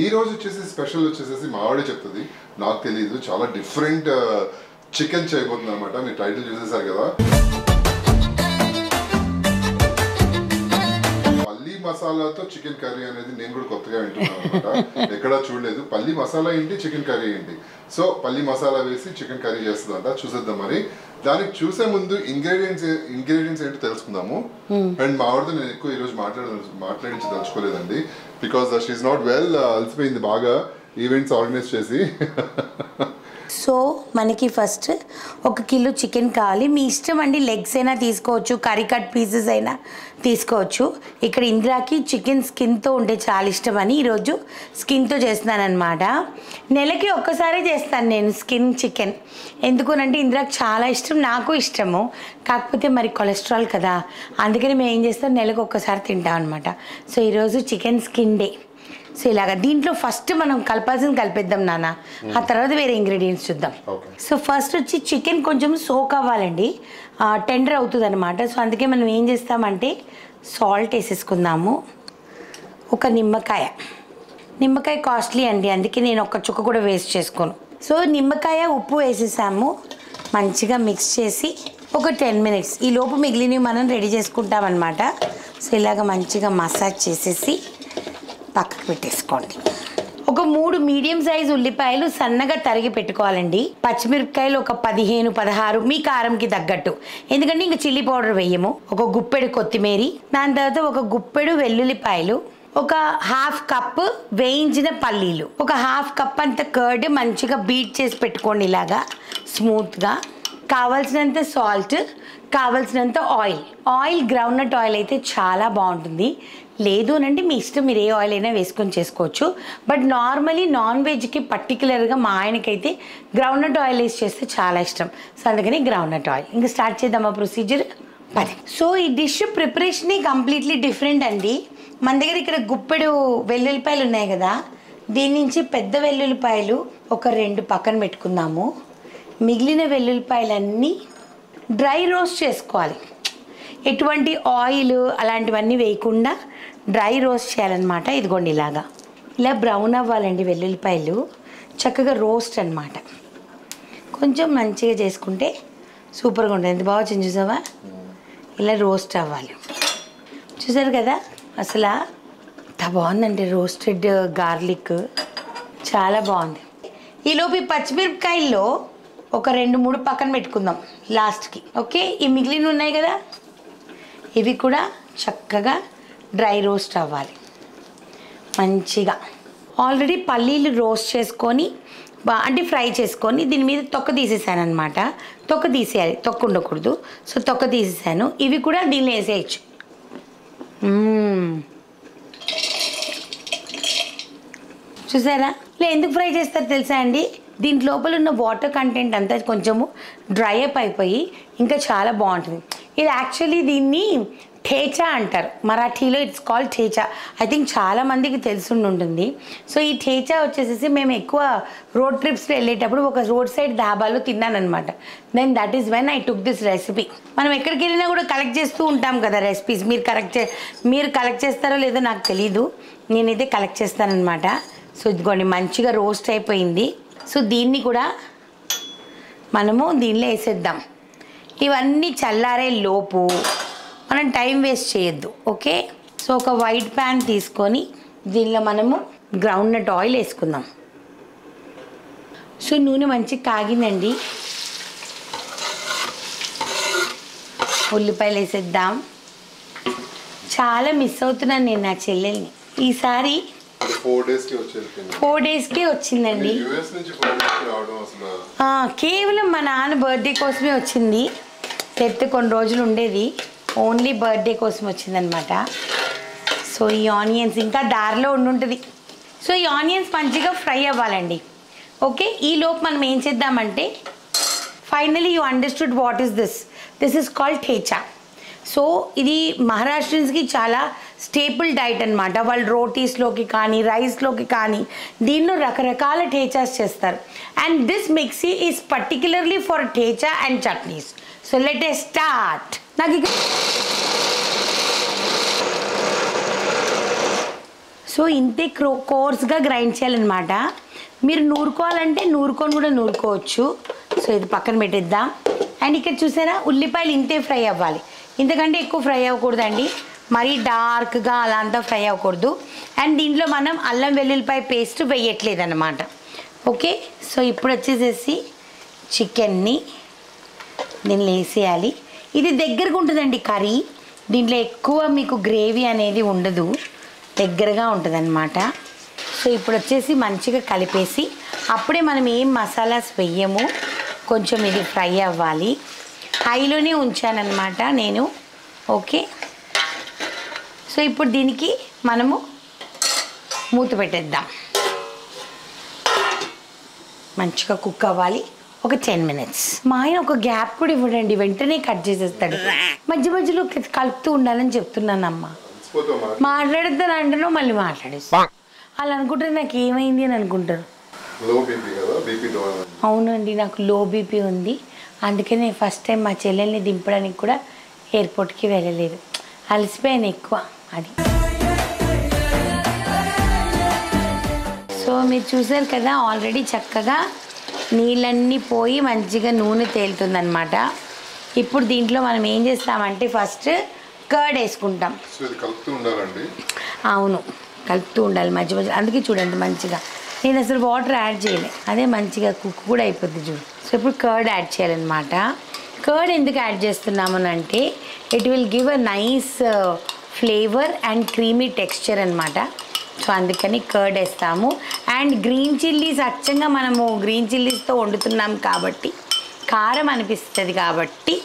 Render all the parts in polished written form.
ఈ రోజు వచ్చేసి స్పెషల్ వచ్చేసి మావాడే చెప్తుంది, నాకు తెలియదు. చాలా డిఫరెంట్ చికెన్ చేయబోతుంది అనమాట. మీరు టైటిల్ చూసేసారు కదా. పల్లి మసాలాతో చికెన్ కర్రీ అనేది నేను కూడా కొత్తగా వింటున్నాను అనమాట. ఎక్కడా చూడలేదు. పల్లి మసాలా ఏంటి, చికెన్ కర్రీ ఏంటి. సో పల్లి మసాలా వేసి చికెన్ కర్రీ చేస్తుందంట. చూసేద్దాం. మరి దానికి చూసే ముందు ఇంగ్రీడియంట్స్ ఏంటో తెలుసుకుందాము. అండ్ మావాడితో నేను ఎక్కువ ఈరోజు మాట్లాడించదలుచుకోలేదండి. బికాస్ షీఈ్ నాట్ వెల్, అలసిపోయింది బాగా ఈవెంట్స్ ఆర్గనైజ్ చేసి. సో మనకి ఫస్ట్ 1 కిలో చికెన్ కావాలి. మీ ఇష్టం అండి, లెగ్స్ అయినా తీసుకోవచ్చు, కర్రీ కట్ పీసెస్ అయినా తీసుకోవచ్చు. ఇక్కడ ఇందిరాకి చికెన్ స్కిన్తో ఉంటే చాలా ఇష్టం అని ఈరోజు స్కిన్తో చేస్తున్నాను అనమాట. నెలకి ఒక్కసారే చేస్తాను నేను స్కిన్ చికెన్. ఎందుకునంటే ఇందిరాకి చాలా ఇష్టం, నాకు ఇష్టము. కాకపోతే మరి కొలెస్ట్రాల్ కదా, అందుకని మేము ఏం చేస్తాం, నెలకు ఒక్కసారి తింటాం అనమాట. సో ఈరోజు చికెన్ స్కిన్ డే. సో ఇలాగా దీంట్లో ఫస్ట్ మనం కలిపాల్సింది కలిపేద్దాం నాన్న, ఆ తర్వాత వేరే ఇంగ్రీడియంట్స్ చూద్దాం. సో ఫస్ట్ వచ్చి చికెన్ కొంచెం సోక్ అవ్వాలండి, టెండర్ అవుతుంది అనమాట. సో అందుకే మనం ఏం చేస్తామంటే సాల్ట్ వేసేసుకుందాము. ఒక నిమ్మకాయ కాస్ట్లీ అండి, అందుకే నేను ఒక చుక్క కూడా వేస్ట్ చేసుకోను. సో నిమ్మకాయ ఉప్పు వేసేసాము, మంచిగా మిక్స్ చేసి ఒక 10 మినిట్స్ ఈ లోపు మిగిలినవి మనం రెడీ చేసుకుంటాం అనమాట. సో ఇలాగ మంచిగా మసాజ్ చేసేసి పక్కకు పెట్టేసుకోండి. ఒక 3 మీడియం సైజ్ ఉల్లిపాయలు సన్నగా తరిగి పెట్టుకోవాలండి. పచ్చిమిరపకాయలు ఒక 15-16 మీ కారంకి తగ్గట్టు, ఎందుకంటే ఇంకా చిల్లీ పౌడర్ వేయము. ఒక గుప్పెడు కొత్తిమీర, దాని తర్వాత ఒక గుప్పెడు వెల్లుల్లిపాయలు, ఒక 1/2 కప్పు వేయించిన పల్లీలు, ఒక 1/2 కప్ అంత కర్డ్ మంచిగా బీట్ చేసి పెట్టుకోండి ఇలాగా స్మూత్గా. కావాల్సినంత సాల్ట్, కావాల్సినంత ఆయిల్ గ్రౌండ్నట్ ఆయిల్ అయితే చాలా బాగుంటుంది. లేదు అనంటే మీ ఇష్టం, మీరు ఏ ఆయిల్ అయినా వేసుకొని చేసుకోవచ్చు. బట్ నార్మలీ నాన్ వెజ్కి పర్టికులర్గా మా ఆయనకైతే గ్రౌండ్నట్ ఆయిల్ వేసి చేస్తే చాలా ఇష్టం. సో అందుకని గ్రౌండ్నట్ ఆయిల్. ఇంకా స్టార్ట్ చేద్దామా ప్రొసీజర్? సో ఈ డిష్ ప్రిపరేషనే కంప్లీట్లీ డిఫరెంట్ అండి. మన దగ్గర ఇక్కడ గుప్పెడు వెల్లుల్లిపాయలు ఉన్నాయి కదా, దీని నుంచి పెద్ద వెల్లుల్లిపాయలు ఒక 2 పక్కన పెట్టుకుందాము. మిగిలిన వెల్లుల్లిపాయలన్నీ డ్రై రోస్ట్ చేసుకోవాలి. ఎటువంటి ఆయిల్ అలాంటివన్నీ వేయకుండా డ్రై రోస్ట్ చేయాలన్నమాట. ఇదిగోండి ఇలా బ్రౌన్ అవ్వాలండి వెల్లుల్లిపాయలు, చక్కగా రోస్ట్ అనమాట. కొంచెం మంచిగా చేసుకుంటే సూపర్గా ఉంటుంది. ఎంత బాగా వచ్చింది చూసావా, ఇలా రోస్ట్ అవ్వాలి. చూసారు కదా అసలు ఎంత బాగుందండి, రోస్టెడ్ గార్లిక్ చాలా బాగుంది. ఈలోపు ఈ పచ్చిమిరపకాయల్లో ఒక 2-3 పక్కన పెట్టుకుందాం లాస్ట్కి. ఓకే, ఈ మిగిలిన ఉన్నాయి కదా, ఇవి కూడా చక్కగా డ్రై రోస్ట్ అవ్వాలి మంచిగా. ఆల్రెడీ పల్లీలు రోస్ట్ చేసుకొని అంటే ఫ్రై చేసుకొని దీని మీద తొక్క తీసేసాను అనమాట. తొక్క తీసేయాలి, తొక్క ఉండకూడదు. సో తొక్క తీసేసాను. ఇవి కూడా దీనిలో వేసేయచ్చు. చూసారా, ఎందుకు ఫ్రై చేస్తారు తెలుసా అండి, దీని లోపల ఉన్న వాటర్ కంటెంట్ అంతా కొంచెము డ్రై అప్ అయిపోయి ఇంకా చాలా బాగుంటుంది. ఇది యాక్చువల్లీ దీన్ని ఠేచా అంటారు, మరాఠీలో ఇట్స్ కాల్డ్ ఠేచా. ఐ థింక్ చాలా మందికి తెలిసి ఉంటుంది. సో ఈ ఠేచా వచ్చేసి మేము ఎక్కువ రోడ్ ట్రిప్స్లో వెళ్ళేటప్పుడు ఒక రోడ్ సైడ్ ధాబాలో తిన్నానమాట. Then that is when I took this recipe. మనం ఎక్కడికి వెళ్ళినా కూడా కలెక్ట్ చేస్తూ ఉంటాం కదా రెసిపీస్. మీరు కలెక్ట్ చేస్తారో లేదో నాకు తెలీదు, నేనైతే కలెక్ట్ చేస్తానన్నమాట. సో ఇదిగోండి మంచిగా రోస్ట్ అయిపోయింది. సో దీన్ని కూడా మనము దీనిలో వేసేద్దాం. ఇవన్నీ చల్లారే లోపు మనం టైం వేస్ట్ చేయొద్దు. ఓకే, సో ఒక వైట్ ప్యాన్ తీసుకొని దీనిలో మనము గ్రౌండ్నట్ ఆయిల్ వేసుకుందాం. సో నూనె మంచిగా కాగిందండి, ఉల్లిపాయలు వేసేద్దాం. చాలా మిస్ అవుతున్నాను నేను నా చెల్లెల్ని. ఈసారి 4 డేస్కే వచ్చిందండి. కేవలం మా నాన్న బర్త్డే కోసమే వచ్చింది. తెత్తే కొన్ని రోజులు ఉండేది, ఓన్లీ బర్త్డే కోసం వచ్చిందనమాట. సో ఈ ఆనియన్స్ ఇంకా దారిలో ఉండుంటుంది. సో ఈ ఆనియన్స్ మంచిగా ఫ్రై అవ్వాలండి. ఓకే, ఈ లోపు మనం ఏం చేద్దామంటే finally you understood what is this. This is called thecha. So ఇది మహారాష్ట్రియన్స్కి చాలా స్టేపుల్ డైట్ అనమాట. వాళ్ళు రోటీస్లోకి కానీ రైస్లోకి కానీ దీనిలో రకరకాల ఠేచాస్ చేస్తారు. And this mixie is particularly for thecha and chutneys. So let us start. నాకు సో ఇంతే కోర్స్గా గ్రైండ్ చేయాలన్నమాట. మీరు నూరుకోవాలంటే నూరుకొని కూడా నూరుకోవచ్చు. సో ఇది పక్కన పెట్టేద్దాం. అండ్ ఇక్కడ చూసారా ఉల్లిపాయలు ఇంతే ఫ్రై అవ్వాలి, ఇంతకంటే ఎక్కువ ఫ్రై అవ్వకూడదండి, మరీ డార్క్గా అలా అంతా ఫ్రై అవ్వకూడదు. అండ్ దీంట్లో మనం అల్లం వెల్లుల్లిపాయ పేస్ట్ వేయట్లేదు అన్నమాట. ఓకే, సో ఇప్పుడు వచ్చేసేసి చికెన్ని దీనిలో వేసేయాలి. ఇది దగ్గరగా ఉంటుందండి కర్రీ, దీంట్లో ఎక్కువ మీకు గ్రేవీ అనేది ఉండదు, దగ్గరగా ఉంటుంది అన్నమాట. సో ఇప్పుడు వచ్చేసి మంచిగా కలిపేసి అప్పుడే మనం ఏం మసాలాస్ వెయ్యము, కొంచెం ఇది ఫ్రై అవ్వాలి. హైలోనే ఉంచానన్నమాట నేను. ఓకే, సో ఇప్పుడు దీనికి మనము మూత పెట్టేద్దాం. మంచిగా కుక్ అవ్వాలి ఒక 10 minutes. మా ఆయన ఒక గ్యాప్ కూడా ఇవ్వడండి, వెంటనే కట్ చేసేస్తాడు. మధ్య మధ్యలో కలుపుతూ ఉండాలని చెప్తున్నానమ్మా. మాట్లాడతాను అంటాను మళ్ళీ మాట్లాడేస్తా. అలా అనుకుంటే నాకు ఏమైంది అని అనుకుంటారు. అవునండి, నాకు లో బీపీ ఉంది, అందుకనే ఫస్ట్ టైం మా చెల్లెల్ని దింపడానికి కూడా ఎయిర్పోర్ట్కి వెళ్ళలేదు, అలసిపోయాను ఎక్కువ అది. సో మీరు చూసారు కదా ఆల్రెడీ చక్కగా నీళ్ళన్నీ పోయి మంచిగా నూనె తేలుతుందన్నమాట. ఇప్పుడు దీంట్లో మనం ఏం చేస్తామంటే ఫస్ట్ కర్డ్ వేసుకుంటాం. అవును, కలుపుతూ ఉండాలి మధ్య మధ్య, అందుకే చూడండి మంచిగా నేను అసలు వాటర్ యాడ్ చేయలే, అదే మంచిగా కుక్ కూడా అయిపోద్ది చూడు. సో ఇప్పుడు కర్డ్ యాడ్ చేయాలన్నమాట. కర్డ్ ఎందుకు యాడ్ చేస్తున్నామనంటే it will give a nice flavour and creamy texture అనమాట. సో అందుకని కర్డ్ వేస్తాము. అండ్ గ్రీన్ చిల్లీస్ అచ్చంగా మనము గ్రీన్ చిల్లీస్తో వండుతున్నాం కాబట్టి కారం అనిపిస్తుంది, కాబట్టి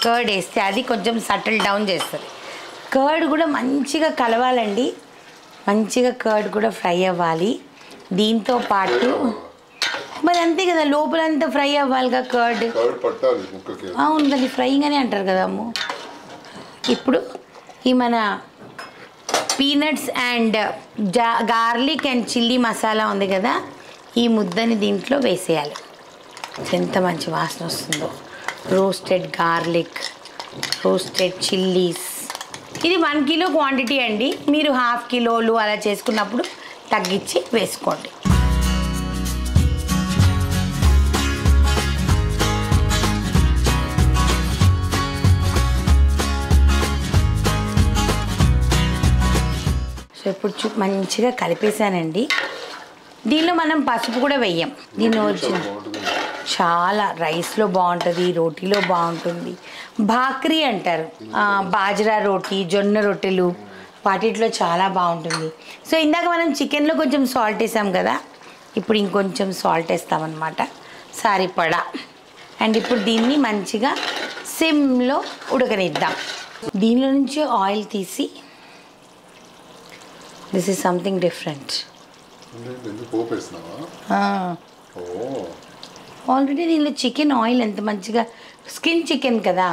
కర్డ్ వేస్తే అది కొంచెం సటిల్ డౌన్ చేస్తుంది. కర్డ్ కూడా మంచిగా కలవాలండి, మంచిగా కర్డ్ కూడా ఫ్రై అవ్వాలి. దీంతో పాటు మరి అంతే కదా, లోపలంతా ఫ్రై అవ్వాలిగా కర్డ్. అవును, దాన్ని ఫ్రైయింగ్ అని అంటారు కదా అమ్ము. ఇప్పుడు ఈ మన peanuts and garlic and chilli masala ఉంది కదా, ఈ ముద్దని దీంట్లో వేసేయాలి. ఎంత మంచి వాసన వస్తుందో. Roasted garlic, roasted chillies. ఇది 1 kilo క్వాంటిటీ అండి, మీరు 1/2 kilo అలా చేసుకున్నప్పుడు తగ్గించి వేసుకోండి. సో ఇప్పుడు మంచిగా కలిపేసానండి. దీనిలో మనం పసుపు కూడా వెయ్యం. దీనిలో వచ్చిన చాలా రైస్లో బాగుంటుంది, రోటీలో బాగుంటుంది. భాక్రీ అంటారు, బాజ్రా రోటీ, జొన్న రొట్టెలు, వాటిలో చాలా బాగుంటుంది. సో ఇందాక మనం చికెన్లో కొంచెం సాల్ట్ వేసాం కదా, ఇప్పుడు ఇంకొంచెం సాల్ట్ వేస్తామన్నమాట సరిపడా. అండ్ ఇప్పుడు దీన్ని మంచిగా సిమ్లో ఉడకనిద్దాం. దీనిలో నుంచి ఆయిల్ తీసి, this is something different. Already దీనిలో చికెన్ ఆయిల్ ఎంత మంచిగా, స్కిన్ చికెన్ కదా,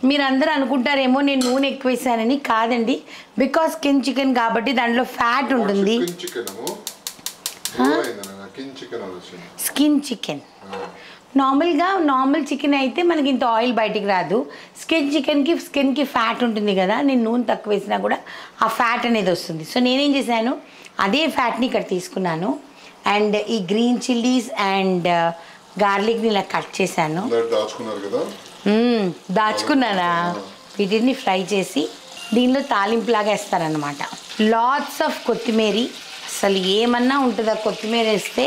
మీరు అందరూ అనుకుంటారేమో నేను నూనె ఎక్కువ వేసానని. కాదండి, బికాస్ స్కిన్ చికెన్ కాబట్టి దాంట్లో ఫ్యాట్ ఉంటుంది. స్కిన్ చికెన్ నార్మల్ చికెన్ అయితే మనకి ఇంత ఆయిల్ బయటికి రాదు. స్కిన్కి ఫ్యాట్ ఉంటుంది కదా, నేను నూనె తక్కువ వేసినా కూడా ఆ ఫ్యాట్ అనేది వస్తుంది. సో నేనేం చేశాను, అదే ఫ్యాట్ని ఇక్కడ తీసుకున్నాను. అండ్ ఈ గ్రీన్ చిల్లీస్ అండ్ గార్లిక్ని ఇలా కట్ చేశాను. దాచుకున్నానా, వీటిని ఫ్రై చేసి దీనిలో తాలింపులాగా వేస్తారనమాట. లాట్స్ ఆఫ్ కొత్తిమీర, అసలు ఏమన్నా ఉంటుందా కొత్తిమీర వేస్తే.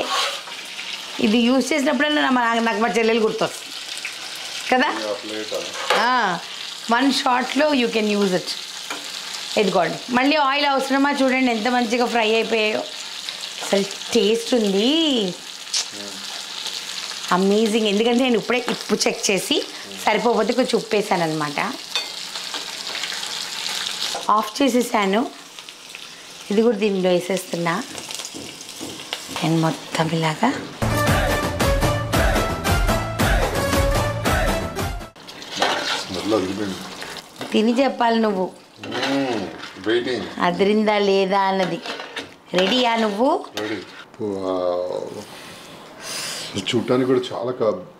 ఇది యూజ్ చేసినప్పుడల్లా నాకు మా చెల్లెలు గుర్తొస్తుంది కదా. 1 shotలో యూ కెన్ యూజ్ ఇట్. ఇదిగోండి, మళ్ళీ ఆయిల్ అవసరమా చూడండి ఎంత మంచిగా ఫ్రై అయిపోయాయో. అసలు టేస్ట్ ఉంది, అమేజింగ్. ఎందుకంటే నేను ఇప్పుడే చెక్ చేసి సరిపోతే కొంచెం ఉప్పు వేసాను అనమాట. ఆఫ్ చేసేసాను. ఇది కూడా దీనిలో వేసేస్తున్నా. నేను మొత్తం ఇలాగా తిని చెప్పాలి నువ్వు అదిరిందా లేదా అన్నది. రెడీయా నువ్వు? చూడటానికి కూడా చాలా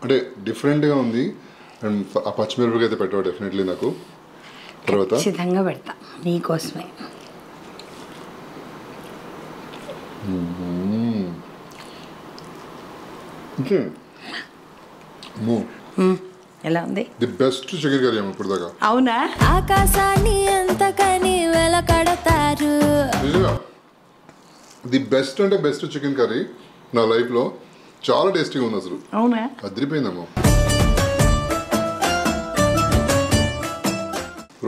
అంటే డిఫరెంట్గా ఉంది. అండ్ ఆ పచ్చిమిరపకాయ అయితే పెట్టావు డెఫినెట్లీ నాకు. తర్వాత ఖచ్చితంగా పెడతా నీకోసమే. ఎలా ఉంది? ది బెస్ట్ చికెన్ కర్రీ ఇప్పుడు దాకా. అవునా? ఆకాశాన్ని ఎంతకని వెలకడతారు. ది బెస్ట్ అంటే బెస్ట్ చికెన్ కర్రీ నా లైఫ్లో. చాలా టేస్టీగా ఉంది అసలు. అవునా? అదిరిపోయిందమ్మా.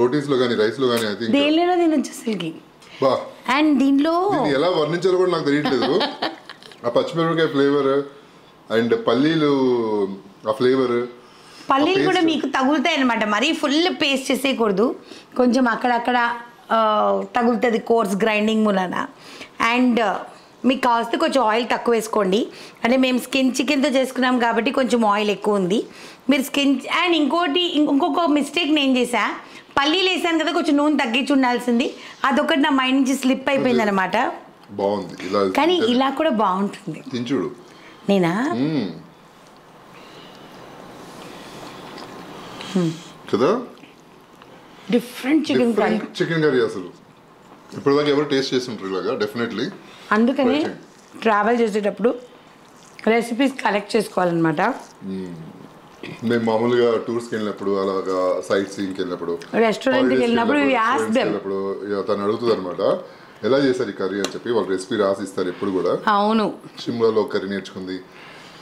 రోటీస్లో కానీ రైస్లో కానీ ఐ థింక్ దేనిలో తినొచ్చు అసలుకి. బా, అండ్ దీంట్లో ఎలా వర్ణించాలో కూడా నాకు తెలియట్లేదు. ఆ పచ్చిమిరపకాయ ఫ్లేవర్ అండ్ పల్లీలు ఆ ఫ్లేవర్. పల్లీలు కూడా మీకు తగులుతాయి అనమాట. మరీ ఫుల్ పేస్ట్ చేసేయకూడదు, కొంచెం అక్కడక్కడ తగులుతుంది కోర్స్ గ్రైండింగ్ మూలన. అండ్ మీకు కావాల్సి కొంచెం ఆయిల్ తక్కువ వేసుకోండి. అంటే మేము స్కిన్ చికెన్తో చేసుకున్నాం కాబట్టి కొంచెం ఆయిల్ ఎక్కువ ఉంది. మీరు స్కిన్ అండ్ ఇంకొక మిస్టేక్ నేను చేశా, పల్లీలు వేసాను కదా, కొంచెం నూనె తగ్గించి ఉండాల్సింది. అదొకటి నా మైండ్ నుంచి స్లిప్ అయిపోయింది అనమాట. బాగుంది కానీ ఇలా కూడా బాగుంటుంది. తించుడు నేనా కదా, different chicken curry. Chicken curry అసలు ఇప్పుడు దాకా ఎవరు టేస్ట్ చేసి ఉంటారు ఇలాగా డెఫినెట్లీ. అందుకని ట్రావెల్ చేసేటప్పుడు రెసిపీస్ కలెక్ట్ చేసుకోవాలన్నమాట. మేము మామూలుగా టూర్స్కి వెళ్ళినప్పుడు అలాగా సైట్ సీయింగ్కి వెళ్ళినప్పుడు రెస్టారెంట్కి వెళ్ళినప్పుడు తను అడుగుతుంది అనమాట ఎలా చేశారు ఈ కర్రీ అని చెప్పి. వాళ్ళు రెసిపీ రాసి ఇస్తారు ఎప్పుడు కూడా. అవును, షిమ్లాలో కర్రీ నేర్చుకుంది,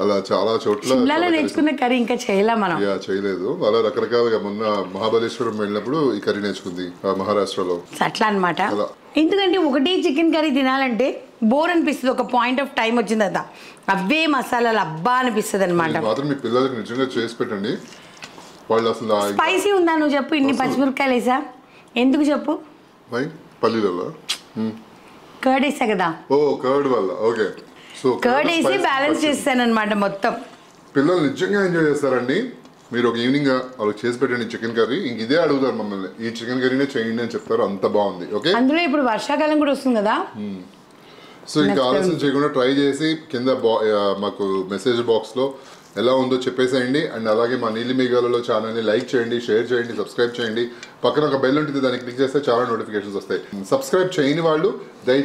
అలా చాలా చోట్ల నేర్చుకున్న కర్రీ ఇంకా చేయలే మనం. చేయలేదు. అలా రకరకాలుగా మొన్న మహాబలేశ్వరం వెళ్ళినప్పుడు ఈ కర్రీ నేర్చుకుంది మహారాష్ట్రలో. అట్లా అనమాట. ఎందుకంటే ఒకటి చికెన్ కర్రీ తినాలంటే బోర్ అనిపిస్తుంది. ఒక పాయింట్ ఆఫ్ టైం వచ్చింది కదా, అవే మసాలాలు అబ్బా అనిపిస్తుంది అనమాట. మాత్రం మీ పిల్లలకి నిజంగా చేసి పెట్టండి. వాళ్ళు అసలు స్పైసీ ఉందా నువ్వు చెప్పు. ఇన్ని పచ్చిమిరపకాయలు వేసా ఎందుకు చెప్పు? పల్లీలలో కర్డ్ వేసా కదా. ఓ కర్డ్ వల్ల. ఓకే, సో కర్డ్ వేసి బ్యాలెన్స్ చేస్తాను అనమాట మొత్తం. పిల్లలు నిజంగా ఎంజాయ్ చేస్తారండి. మీరు ఒక ఈవినింగ్ వాళ్ళకి చేసి పెట్టండి చికెన్ కర్రీ. ఇంక ఇదే అడుగుతారు మమ్మల్ని, ఈ చికెన్ కర్రీనే చేయండి అని చెప్తారు. అంత బాగుంది. ఓకే, అందులో ఇప్పుడు వర్షాకాలం కూడా వస్తుంది కదా. సో ఇంకా ఆలస్యం చేయకుండా ట్రై చేసి కింద మాకు మెసేజ్ బాక్స్లో ఎలా ఉందో చెప్పేసేయండి. అండ్ అలాగే మా నీలి మేఘాలలో ఛానల్ని లైక్ చేయండి, షేర్ చేయండి, సబ్స్క్రైబ్ చేయండి. పక్కన ఒక బెల్ ఉంటుంది, దాన్ని క్లిక్ చేస్తే చాలా నోటిఫికేషన్స్ వస్తాయి. సబ్స్క్రైబ్ చేయని వాళ్ళు దయచేసి